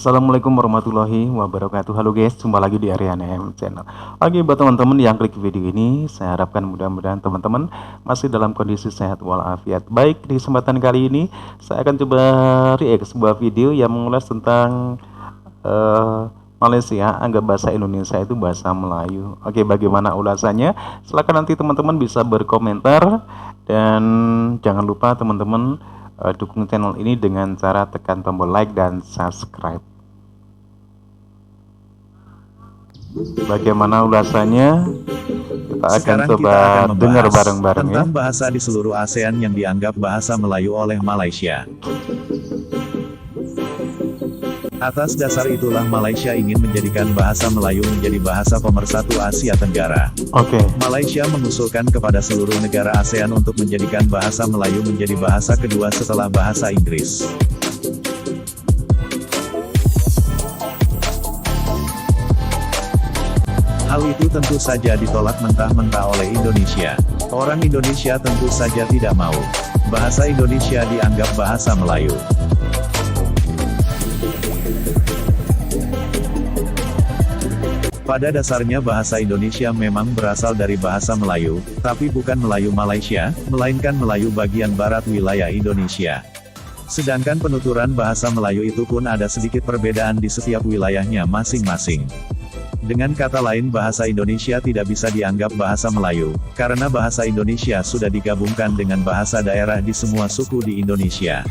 Assalamualaikum warahmatullahi wabarakatuh. Halo guys, jumpa lagi di Ariana M Channel. Oke, buat teman-teman yang klik video ini, saya harapkan mudah-mudahan teman-teman masih dalam kondisi sehat walafiat. Baik, di kesempatan kali ini saya akan coba react sebuah video yang mengulas tentang Malaysia anggap bahasa Indonesia itu bahasa Melayu. Oke, bagaimana ulasannya? Silahkan nanti teman-teman bisa berkomentar, dan jangan lupa teman-teman dukung channel ini dengan cara tekan tombol like dan subscribe. Bagaimana ulasannya? Kita akan Sekarang coba kita akan dengar membahas bareng-bareng ya. tentang bahasa di seluruh ASEAN yang dianggap bahasa Melayu oleh Malaysia. Atas dasar itulah Malaysia ingin menjadikan bahasa Melayu menjadi bahasa pemersatu Asia Tenggara. Oke. Malaysia mengusulkan kepada seluruh negara ASEAN untuk menjadikan bahasa Melayu menjadi bahasa kedua setelah bahasa Inggris. Hal itu tentu saja ditolak mentah-mentah oleh Indonesia. Orang Indonesia tentu saja tidak mau. Bahasa Indonesia dianggap bahasa Melayu. Pada dasarnya bahasa Indonesia memang berasal dari bahasa Melayu, tapi bukan Melayu Malaysia, melainkan Melayu bagian barat wilayah Indonesia. Sedangkan penuturan bahasa Melayu itu pun ada sedikit perbedaan di setiap wilayahnya masing-masing. Dengan kata lain, bahasa Indonesia tidak bisa dianggap bahasa Melayu, karena bahasa Indonesia sudah digabungkan dengan bahasa daerah di semua suku di Indonesia.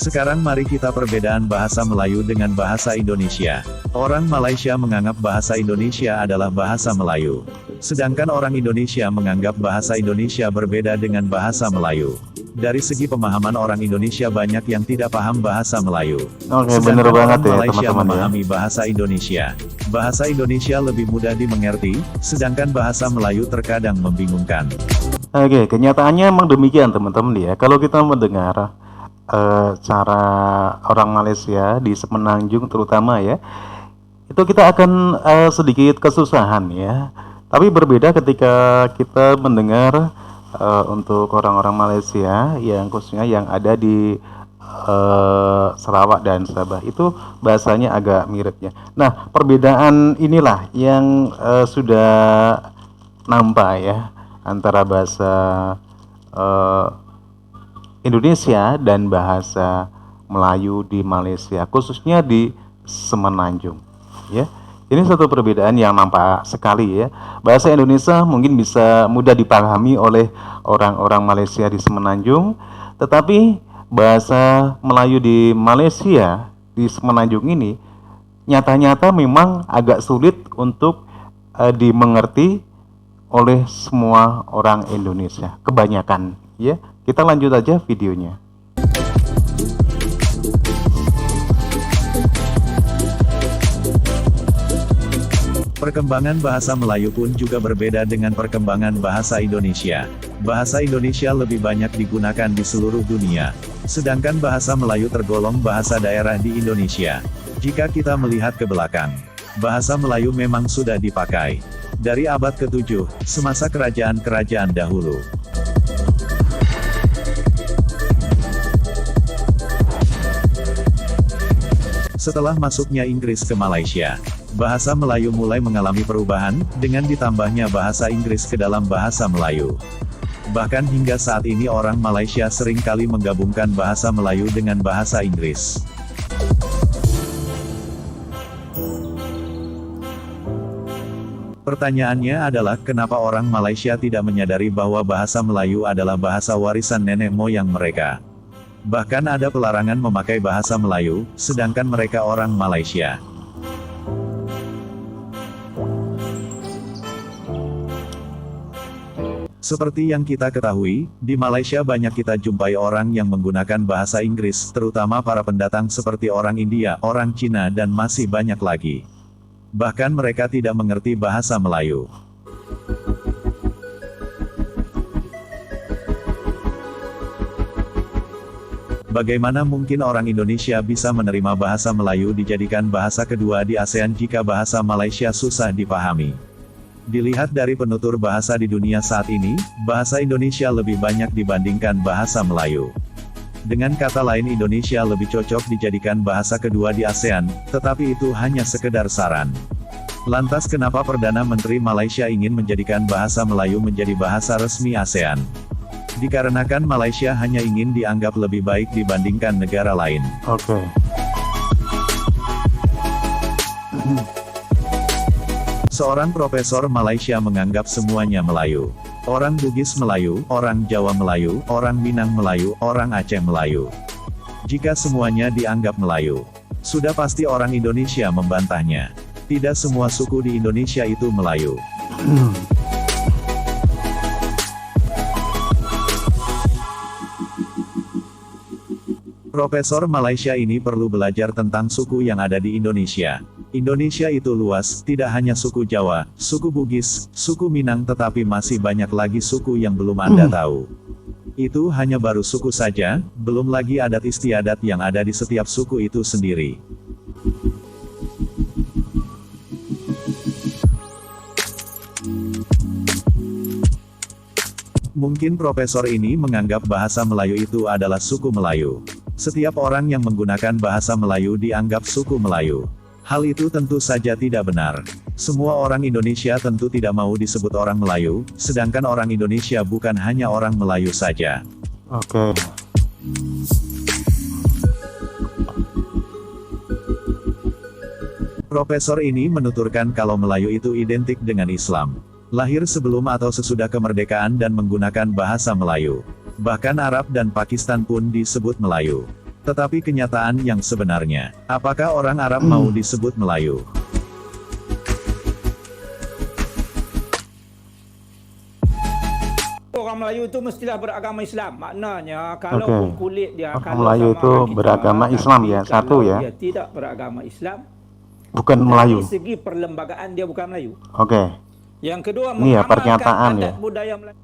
Sekarang mari kita perbedaan bahasa Melayu dengan bahasa Indonesia. Orang Malaysia menganggap bahasa Indonesia adalah bahasa Melayu. Sedangkan orang Indonesia menganggap bahasa Indonesia berbeda dengan bahasa Melayu. Dari segi pemahaman orang Indonesia banyak yang tidak paham bahasa Melayu. Oke, Sedangkan bener orang banget ya Malaysia teman-teman ya. memahami bahasa Indonesia. Bahasa Indonesia lebih mudah dimengerti, sedangkan bahasa Melayu terkadang membingungkan. Oke, kenyataannya memang demikian teman-teman ya. Kalau kita mendengar cara orang Malaysia di Semenanjung terutama ya, itu kita akan sedikit kesusahan ya. Tapi berbeda ketika kita mendengar untuk orang-orang Malaysia yang khususnya yang ada di Sarawak dan Sabah, itu bahasanya agak miripnya. Nah, perbedaan inilah yang sudah nampak ya antara bahasa Indonesia dan bahasa Melayu di Malaysia, khususnya di Semenanjung ya. Ini satu perbedaan yang nampak sekali ya. Bahasa Indonesia mungkin bisa mudah dipahami oleh orang-orang Malaysia di Semenanjung, tetapi bahasa Melayu di Malaysia di Semenanjung ini nyata-nyata memang agak sulit untuk dimengerti oleh semua orang Indonesia, kebanyakan ya. Kita lanjut aja videonya. Perkembangan bahasa Melayu pun juga berbeda dengan perkembangan bahasa Indonesia. Bahasa Indonesia lebih banyak digunakan di seluruh dunia, sedangkan bahasa Melayu tergolong bahasa daerah di Indonesia. Jika kita melihat ke belakang, bahasa Melayu memang sudah dipakai dari abad ke-7, semasa kerajaan-kerajaan dahulu. Setelah masuknya Inggris ke Malaysia, bahasa Melayu mulai mengalami perubahan, dengan ditambahnya bahasa Inggris ke dalam bahasa Melayu. Bahkan hingga saat ini orang Malaysia sering kali menggabungkan bahasa Melayu dengan bahasa Inggris. Pertanyaannya adalah kenapa orang Malaysia tidak menyadari bahwa bahasa Melayu adalah bahasa warisan nenek moyang mereka. Bahkan ada pelarangan memakai bahasa Melayu, sedangkan mereka orang Malaysia. Seperti yang kita ketahui, di Malaysia banyak kita jumpai orang yang menggunakan bahasa Inggris, terutama para pendatang seperti orang India, orang Cina dan masih banyak lagi. Bahkan mereka tidak mengerti bahasa Melayu. Bagaimana mungkin orang Indonesia bisa menerima bahasa Melayu dijadikan bahasa kedua di ASEAN jika bahasa Malaysia susah dipahami? Dilihat dari penutur bahasa di dunia saat ini, bahasa Indonesia lebih banyak dibandingkan bahasa Melayu. Dengan kata lain, Indonesia lebih cocok dijadikan bahasa kedua di ASEAN, tetapi itu hanya sekedar saran. Lantas kenapa Perdana Menteri Malaysia ingin menjadikan bahasa Melayu menjadi bahasa resmi ASEAN? Dikarenakan Malaysia hanya ingin dianggap lebih baik dibandingkan negara lain. Oke. Seorang profesor Malaysia menganggap semuanya Melayu. Orang Bugis Melayu, orang Jawa Melayu, orang Minang Melayu, orang Aceh Melayu. Jika semuanya dianggap Melayu, sudah pasti orang Indonesia membantahnya. Tidak semua suku di Indonesia itu Melayu. Profesor Malaysia ini perlu belajar tentang suku yang ada di Indonesia. Indonesia itu luas, tidak hanya suku Jawa, suku Bugis, suku Minang, tetapi masih banyak lagi suku yang belum Anda tahu. Itu hanya baru suku saja, belum lagi adat istiadat yang ada di setiap suku itu sendiri. Mungkin profesor ini menganggap bahasa Melayu itu adalah suku Melayu. Setiap orang yang menggunakan bahasa Melayu dianggap suku Melayu. Hal itu tentu saja tidak benar. Semua orang Indonesia tentu tidak mau disebut orang Melayu, sedangkan orang Indonesia bukan hanya orang Melayu saja. Oke. Profesor ini menuturkan kalau Melayu itu identik dengan Islam. Lahir sebelum atau sesudah kemerdekaan dan menggunakan bahasa Melayu. Bahkan Arab dan Pakistan pun disebut Melayu. Tetapi kenyataan yang sebenarnya, apakah orang Arab mau disebut Melayu? Orang Melayu itu mestilah beragama Islam. Maknanya kalau kulit dia, Orang kalau Melayu sama itu orang kita, beragama Islam ya, tapi satu kalau ya. dia tidak beragama Islam, Bukan Melayu. dari segi perlembagaan dia bukan Melayu. Oke. Yang kedua, Ini ya, mengamalkan pernyataan adat ya. budaya Melayu.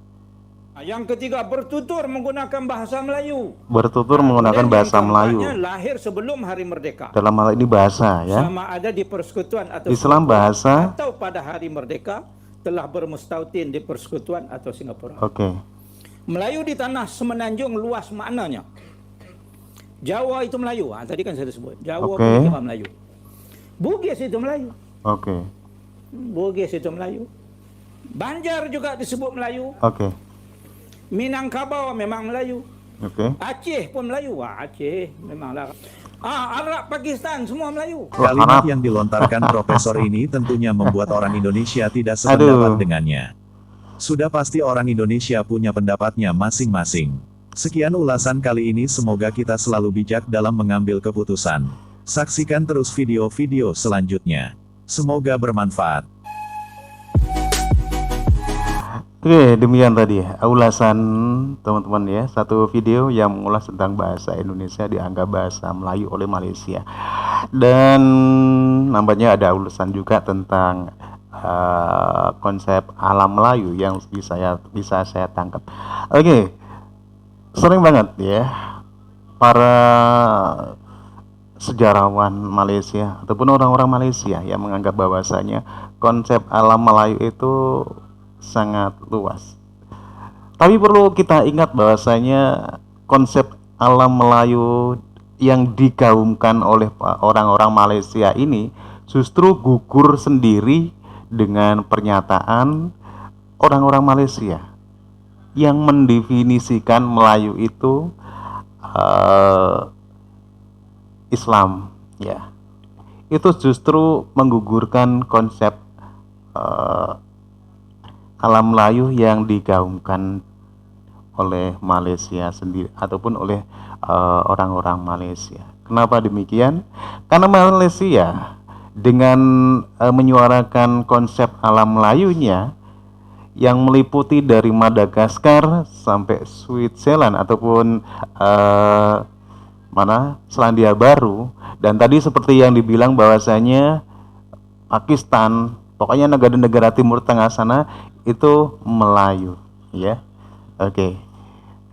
Yang ketiga, bertutur menggunakan bahasa Melayu. Bertutur menggunakan Dan bahasa yang Melayu. keempatnya, lahir sebelum hari merdeka. Dalam hal ini bahasa ya. Sama ada di persekutuan atau Islam Singapura, bahasa. atau pada hari merdeka telah bermustautin di persekutuan atau Singapura. Oke. Melayu di tanah semenanjung luas maknanya. Jawa itu Melayu. Tadi kan saya sebut. Jawa pun kira Melayu. Bugis itu Melayu. Oke. Bugis itu Melayu. Banjar juga disebut Melayu. Oke. Minangkabau memang Melayu. Oke. Aceh pun Melayu. Aceh memanglah. Arab, Pakistan semua Melayu. Kalimat yang dilontarkan profesor ini tentunya membuat orang Indonesia tidak sependapat dengannya. Sudah pasti orang Indonesia punya pendapatnya masing-masing. Sekian ulasan kali ini, semoga kita selalu bijak dalam mengambil keputusan. Saksikan terus video-video selanjutnya. Semoga bermanfaat. Oke, demikian tadi ulasan teman-teman ya. Satu video yang mengulas tentang bahasa Indonesia dianggap bahasa Melayu oleh Malaysia. Dan nampaknya ada ulasan juga tentang konsep alam Melayu yang bisa saya tangkap. Oke, sering banget ya para sejarawan Malaysia ataupun orang-orang Malaysia yang menganggap bahwasanya konsep alam Melayu itu sangat luas. Tapi perlu kita ingat bahwasanya konsep alam Melayu yang digaungkan oleh orang-orang Malaysia ini justru gugur sendiri dengan pernyataan orang-orang Malaysia yang mendefinisikan Melayu itu Islam ya. Itu justru menggugurkan konsep alam Melayu yang digaungkan oleh Malaysia sendiri ataupun oleh orang-orang Malaysia. Kenapa demikian? Karena Malaysia dengan menyuarakan konsep alam Melayunya yang meliputi dari Madagaskar sampai Switzerland ataupun Selandia Baru, dan tadi seperti yang dibilang bahwasanya Pakistan, pokoknya negara-negara Timur Tengah sana itu Melayu ya. Oke.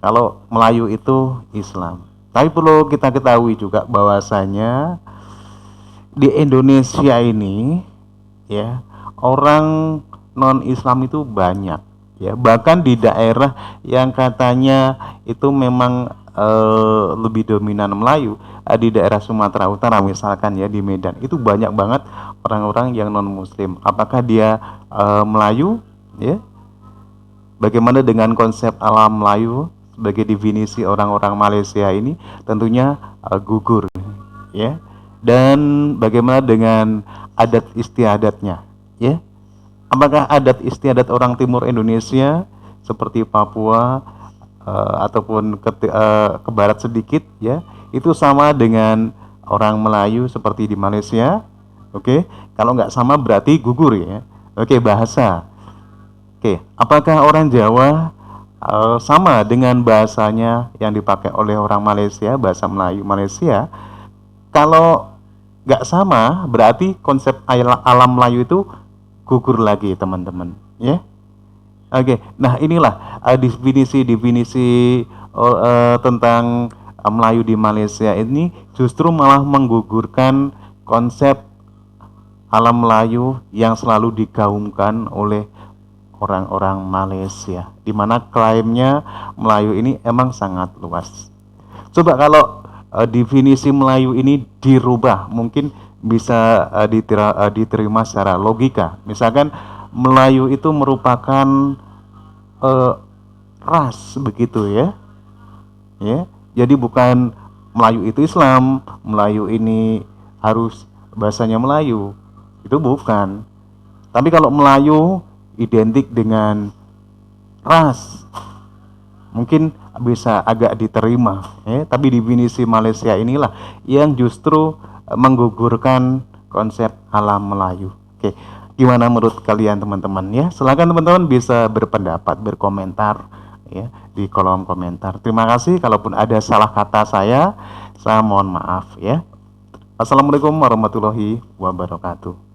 Kalau Melayu itu Islam. Tapi perlu kita ketahui juga bahwasanya di Indonesia ini ya, orang non-Islam itu banyak, ya. Bahkan di daerah yang katanya itu memang lebih dominan Melayu, di daerah Sumatera Utara misalkan ya, di Medan itu banyak banget orang-orang yang non-Muslim. Apakah dia Melayu? Ya. Bagaimana dengan konsep alam Melayu sebagai definisi orang-orang Malaysia ini? Tentunya gugur, ya. Dan bagaimana dengan adat istiadatnya, ya? Apakah adat istiadat orang timur Indonesia seperti Papua ataupun ke barat sedikit, ya, itu sama dengan orang Melayu seperti di Malaysia? Oke, kalau nggak sama berarti gugur, ya. Oke, bahasa. Oke, apakah orang Jawa sama dengan bahasanya yang dipakai oleh orang Malaysia, bahasa Melayu Malaysia? Kalau nggak sama, berarti konsep alam Melayu itu gugur lagi, teman-teman, ya. Oke, nah inilah definisi-definisi tentang Melayu di Malaysia ini justru malah menggugurkan konsep alam Melayu yang selalu digaungkan oleh orang-orang Malaysia, di mana klaimnya Melayu ini emang sangat luas. Coba kalau definisi Melayu ini dirubah, mungkin bisa diterima secara logika. Misalkan Melayu itu merupakan ras, begitu ya. Ya, jadi bukan Melayu itu Islam, Melayu ini harus bahasanya Melayu. Itu bukan. Tapi kalau Melayu identik dengan ras, mungkin bisa agak diterima, ya. Tapi definisi Malaysia inilah yang justru menggugurkan konsep alam Melayu. Oke, gimana menurut kalian, teman-teman, ya? Silakan teman-teman bisa berpendapat, berkomentar, ya, di kolom komentar. Terima kasih. Kalaupun ada salah kata saya mohon maaf, ya. Assalamualaikum warahmatullahi wabarakatuh.